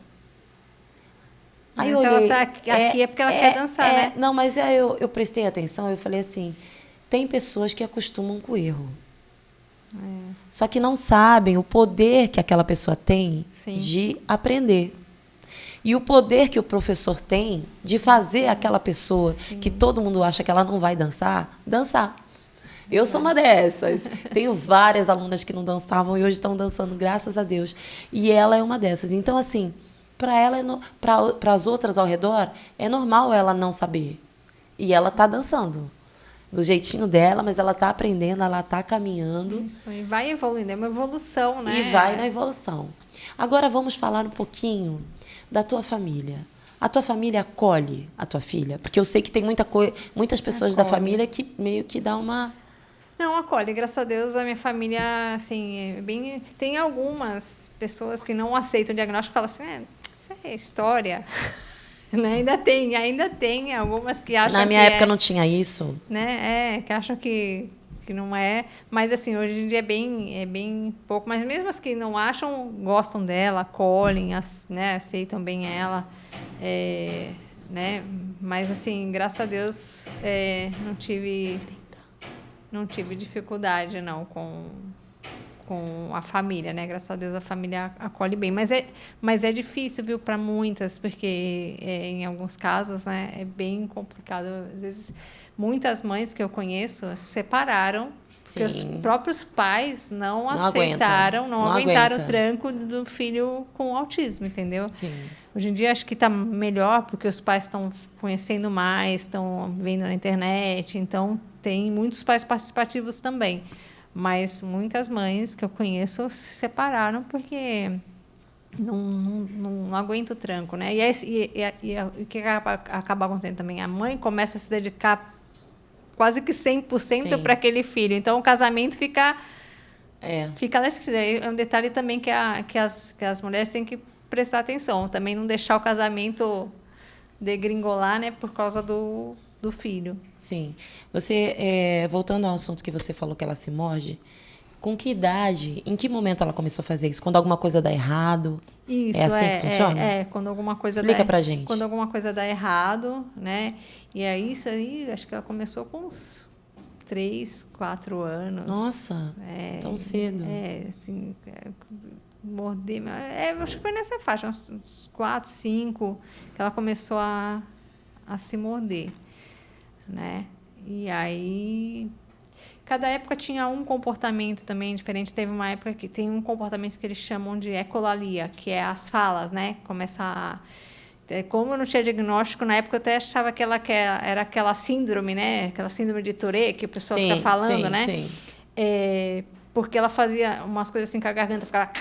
Aí eu olhei, ela está aqui é porque ela quer dançar, né? Não, mas aí eu prestei atenção, eu falei assim, Tem pessoas que acostumam com o erro. Só que não sabem o poder que aquela pessoa tem de aprender. E o poder que o professor tem de fazer aquela pessoa que todo mundo acha que ela não vai dançar, dançar. Eu sou uma dessas. Tenho várias alunas que não dançavam e hoje estão dançando, graças a Deus. E ela é uma dessas. Então, assim, para ela, para as outras ao redor, é normal ela não saber. E ela está dançando. Do jeitinho dela, mas ela está aprendendo, ela está caminhando. Isso, e vai evoluindo, é uma evolução, né? E vai na evolução. Agora vamos falar um pouquinho da tua família. A tua família acolhe a tua filha? Porque eu sei que tem muitas pessoas da família que meio que dá uma... Não, acolhe. Graças a Deus, a minha família, assim, é bem... Tem algumas pessoas que não aceitam o diagnóstico e falam assim, isso é história. Né? Ainda tem algumas que acham que na minha época não tinha isso. Né? Que acham que não é. Mas, assim, hoje em dia é bem pouco. Mas mesmo as que não acham, gostam dela, acolhem, né? Aceitam bem ela. Né? Mas, assim, graças a Deus, não tive dificuldade, não, com a família, né? Graças a Deus a família acolhe bem. Mas é difícil, viu, para muitas, porque em alguns casos, né, é bem complicado. Às vezes, muitas mães que eu conheço se separaram porque os próprios pais não aceitaram, não aguentaram o tranco do filho com autismo, entendeu? Sim. Hoje em dia acho que está melhor porque os pais estão conhecendo mais, estão vendo na internet, então tem muitos pais participativos também. Mas muitas mães que eu conheço se separaram porque não aguenta o tranco, né? E o que acaba acontecendo também? A mãe começa a se dedicar quase que 100% para aquele filho. Então, o casamento fica lá esquecido. É um detalhe também que as mulheres têm que prestar atenção. Também não deixar o casamento degringolar, né? Por causa do filho. Sim. Você, voltando ao assunto que você falou que ela se morde, com que idade, em que momento ela começou a fazer isso? Quando alguma coisa dá errado? Isso, é assim que funciona? Quando alguma coisa Explica pra gente. Quando alguma coisa dá errado, né? E aí, isso aí, acho que ela começou com uns 3, 4 anos. Nossa, tão cedo. Assim, morder. Acho que foi nessa faixa, uns 4, 5, que ela começou a se morder, né? E aí, cada época tinha um comportamento também diferente. Teve uma época que tem um comportamento que eles chamam de ecolalia, que é as falas, né? Como eu não tinha diagnóstico, na época eu até achava que era aquela síndrome, né? Aquela síndrome de Tourette, que o pessoal fica falando, né? Sim. Porque ela fazia umas coisas assim com a garganta, ficava...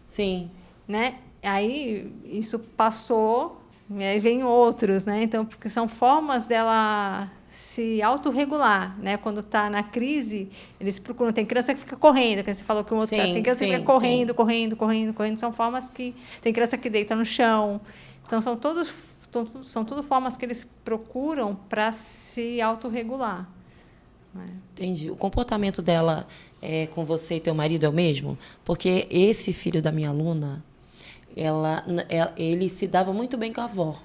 Sim. Né? Aí, isso passou... E aí vem outros, né? Então, porque são formas dela se autorregular, né? Quando está na crise, eles procuram. Tem criança que fica correndo, que você falou que um outro tem criança que fica correndo. São formas que... Tem criança que deita no chão. Então, são tudo formas que eles procuram para se autorregular. Né? Entendi. O comportamento dela com você e teu marido é o mesmo? Porque esse filho da minha aluna... ele se dava muito bem com a avó.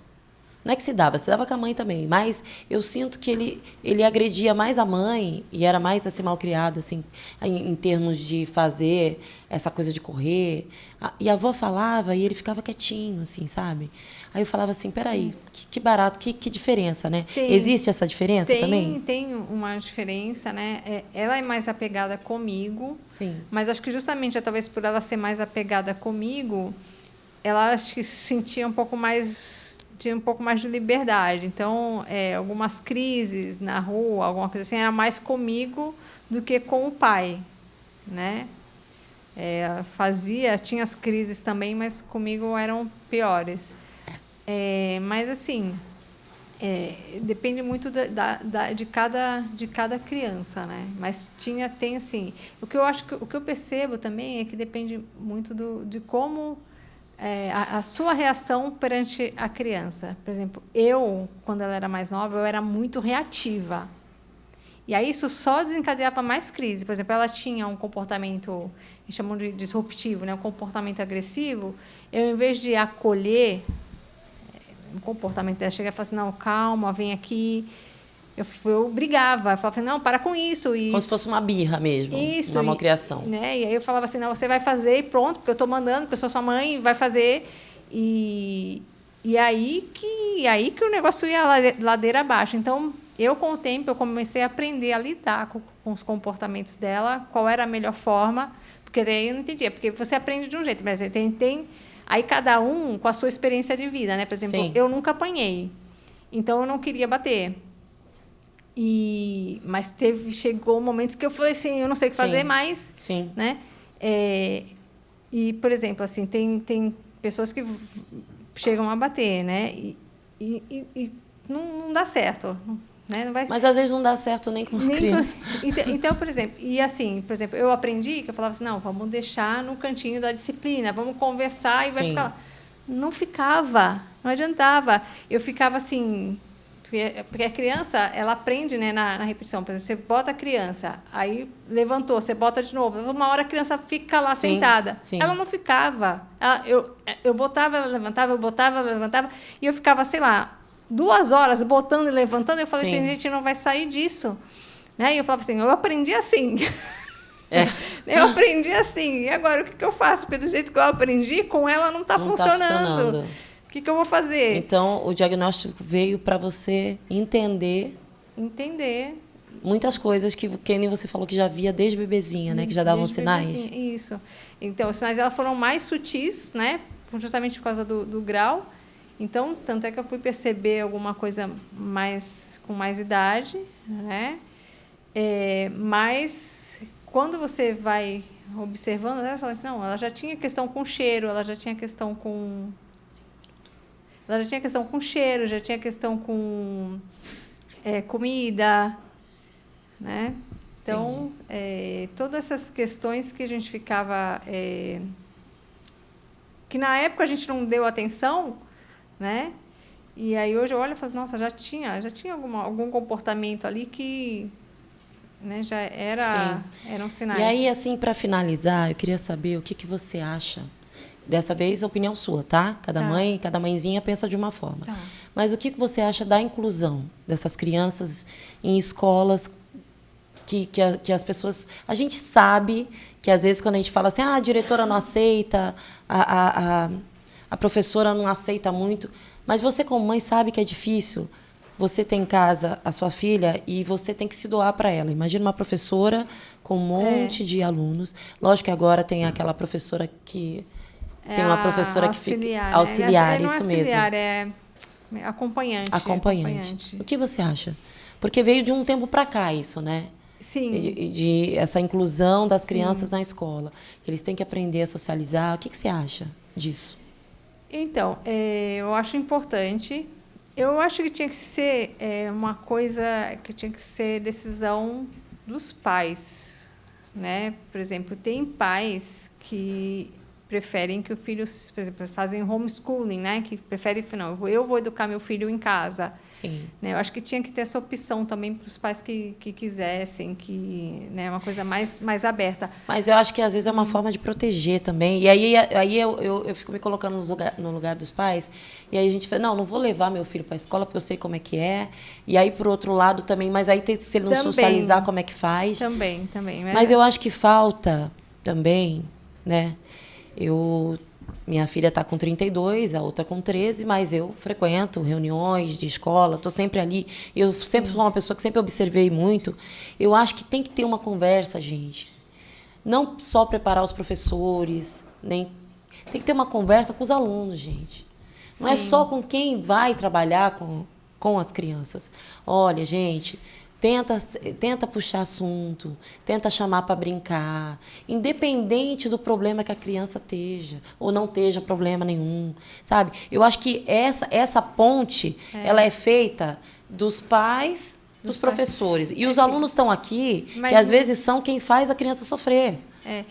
Não é que se dava com a mãe também, mas eu sinto que ele agredia mais a mãe e era mais assim malcriado assim, em termos de fazer essa coisa de correr. E a avó falava e ele ficava quietinho, assim, sabe? Aí eu falava assim, peraí, que barato, que diferença, né? Existe essa diferença também? Tem uma diferença, né? Ela é mais apegada comigo, Sim. Mas acho que justamente, talvez por ela ser mais apegada comigo, ela acho que tinha um pouco mais de liberdade. Então, algumas crises na rua, alguma coisa assim, era mais comigo do que com o pai, né? Tinha as crises também, mas comigo eram piores. Mas, assim, depende muito de cada criança, né? Mas tem, assim... O que eu percebo também é que depende muito de como... a sua reação perante a criança. Por exemplo, quando ela era mais nova, eu era muito reativa. E aí isso só desencadeava mais crise. Por exemplo, ela tinha um comportamento, eles chamam de disruptivo, né? Um comportamento agressivo. Eu, em vez de acolher o comportamento dela, chegar e falar assim, não, calma, vem aqui. Eu brigava, eu falava assim, não, para com isso. E como se fosse uma birra mesmo, isso, uma malcriação. Né? E aí eu falava assim, não, você vai fazer e pronto, porque eu estou mandando, porque eu sou sua mãe, vai fazer. E aí que o negócio ia ladeira abaixo. Então, eu, com o tempo, eu comecei a aprender a lidar com os comportamentos dela, qual era a melhor forma, porque daí eu não entendia, porque você aprende de um jeito, mas aí cada um com a sua experiência de vida, né? Por exemplo, Sim. eu nunca apanhei, então eu não queria bater. Mas chegou momentos que eu falei assim, eu não sei o que fazer mais, Sim. Né? E, por exemplo, assim, tem pessoas que chegam a bater, né? E não dá certo, né? Não vai... Mas às vezes não dá certo nem com uma criança. Então, por exemplo, eu aprendi que eu falava assim, não, vamos deixar no cantinho da disciplina, vamos conversar e vai ficar lá. Não ficava, não adiantava. Eu ficava assim, porque a criança, ela aprende, né, na repetição. Por exemplo, você bota a criança, aí levantou, você bota de novo. Uma hora a criança fica lá sentada. Sim. Ela não ficava. Eu botava, ela levantava, eu botava, ela levantava, e eu ficava, sei lá, 2 horas botando e levantando. Eu falei assim, a gente não vai sair disso. Né? E eu falava assim, eu aprendi assim. Eu aprendi assim. E agora, o que eu faço? Porque do jeito que eu aprendi, com ela não está funcionando. O que eu vou fazer? Então, o diagnóstico veio para você entender muitas coisas que nem você falou que já via desde bebezinha, né? Que já davam sinais. Isso. Então, os sinais dela foram mais sutis, né? Justamente por causa do grau. Então, tanto é que eu fui perceber alguma coisa com mais idade, né? Mas quando você vai observando, ela fala assim, não, ela já tinha questão com cheiro, ela já tinha questão com cheiro, já tinha questão com comida, né? Então, todas essas questões que a gente ficava... que na época a gente não deu atenção, né? E aí hoje eu olho e falo, nossa, já tinha algum comportamento ali que, né, já eram sinais. E aí, assim, para finalizar, eu queria saber o que você acha. Dessa vez, a opinião sua, tá? Cada mãezinha pensa de uma forma. Tá. Mas o que você acha da inclusão dessas crianças em escolas que as pessoas... A gente sabe que, às vezes, quando a gente fala assim, a diretora não aceita, a professora não aceita muito, mas você, como mãe, sabe que é difícil. Você tem em casa a sua filha e você tem que se doar para ela. Imagina uma professora com um monte de alunos. Lógico que agora tem aquela professora que... Tem uma professora auxiliar, que fica... Né? Auxiliar, não isso auxiliar, mesmo. É acompanhante. Acompanhante. O que você acha? Porque veio de um tempo para cá isso, né? Sim. De essa inclusão das crianças na escola. Que eles têm que aprender a socializar. O que você acha disso? Então, eu acho importante. Eu acho que tinha que ser uma coisa que tinha que ser decisão dos pais, né? Por exemplo, tem pais que preferem que o filho, por exemplo, fazem homeschooling, né? Que preferem, não, eu vou educar meu filho em casa. Sim. Né? Eu acho que tinha que ter essa opção também para os pais que quisessem, que, né, uma coisa mais aberta. Mas eu acho que às vezes é uma forma de proteger também. E aí eu fico me colocando no lugar dos pais. E aí a gente fala, não vou levar meu filho para a escola porque eu sei como é que é. E aí, por outro lado, também, mas aí se ele não socializar, como é que faz? Também. Mas eu acho que falta também, né? Minha filha está com 32, a outra com 13, mas eu frequento reuniões de escola, estou sempre ali. Eu sempre fui uma pessoa que sempre observei muito. Eu acho que tem que ter uma conversa, gente. Não só preparar os professores, tem que ter uma conversa com os alunos, gente. Sim. Não é só com quem vai trabalhar com as crianças. Olha, gente... Tenta puxar assunto, tenta chamar para brincar, independente do problema que a criança esteja, ou não esteja problema nenhum, sabe? Eu acho que essa ponte, ela é feita dos pais, dos professores. E os alunos estão aqui, que às vezes são quem faz a criança sofrer.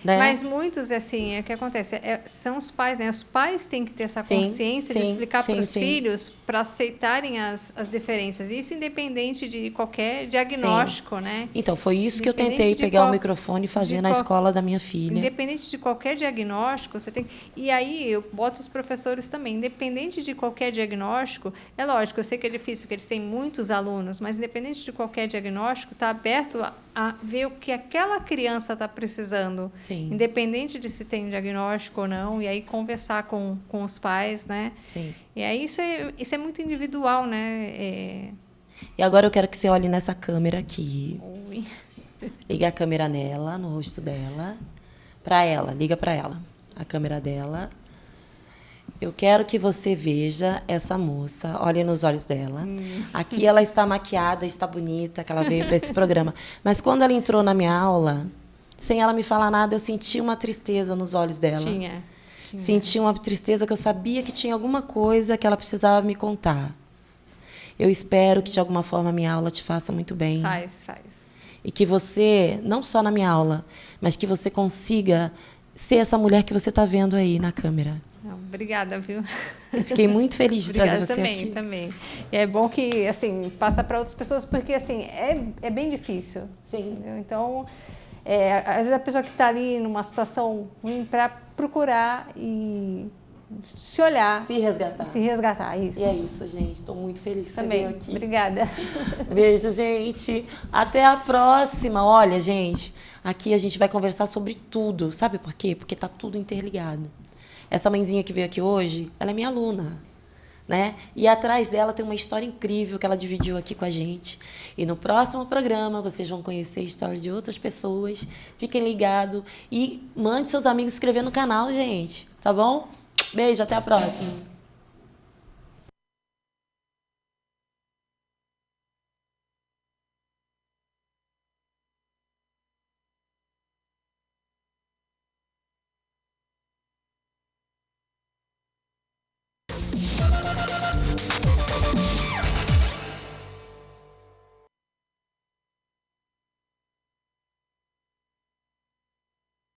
né? Mas muitos, assim, o que acontece? São os pais, né? Os pais têm que ter essa Sim, consciência de sim, explicar sim, para os sim. filhos para aceitarem as diferenças. Isso independente de qualquer diagnóstico, né? Então, foi isso que eu Independente tentei de pegar o qual- microfone e fazer de na qual- escola da minha filha. Independente de qualquer diagnóstico, você tem. E aí eu boto os professores também. Independente de qualquer diagnóstico, é lógico, eu sei que é difícil, porque eles têm muitos alunos, mas independente de qualquer diagnóstico, está aberto a ver o que aquela criança está precisando. Sim. Independente de se tem diagnóstico ou não, e aí conversar com os pais, né? Sim. E aí isso é muito individual, né? E agora eu quero que você olhe nessa câmera aqui. Ui. Liga a câmera nela, no rosto dela. Pra ela, liga pra ela. A câmera dela. Eu quero que você veja essa moça. Olhe nos olhos dela. Aqui ela está maquiada, está bonita, que ela veio para esse programa. Mas quando ela entrou na minha aula, sem ela me falar nada, eu senti uma tristeza nos olhos dela. Tinha. Senti uma tristeza que eu sabia que tinha alguma coisa que ela precisava me contar. Eu espero que, de alguma forma, a minha aula te faça muito bem. Faz. E que você, não só na minha aula, mas que você consiga ser essa mulher que você está vendo aí na câmera. Obrigada, viu? Eu fiquei muito feliz de trazer você aqui. Também. E é bom que, assim, passa para outras pessoas, porque, assim, é bem difícil. Sim. Entendeu? Então, às vezes a pessoa que está ali numa situação ruim, para procurar e se olhar. Se resgatar, isso. E é isso, gente. Estou muito feliz que também. Você veio aqui. Obrigada. Beijo, gente. Até a próxima. Olha, gente, aqui a gente vai conversar sobre tudo. Sabe por quê? Porque tá tudo interligado. Essa mãezinha que veio aqui hoje, ela é minha aluna, né? E atrás dela tem uma história incrível que ela dividiu aqui com a gente. E no próximo programa vocês vão conhecer a história de outras pessoas. Fiquem ligados e mande seus amigos inscrever no canal, gente. Tá bom? Beijo, até a próxima.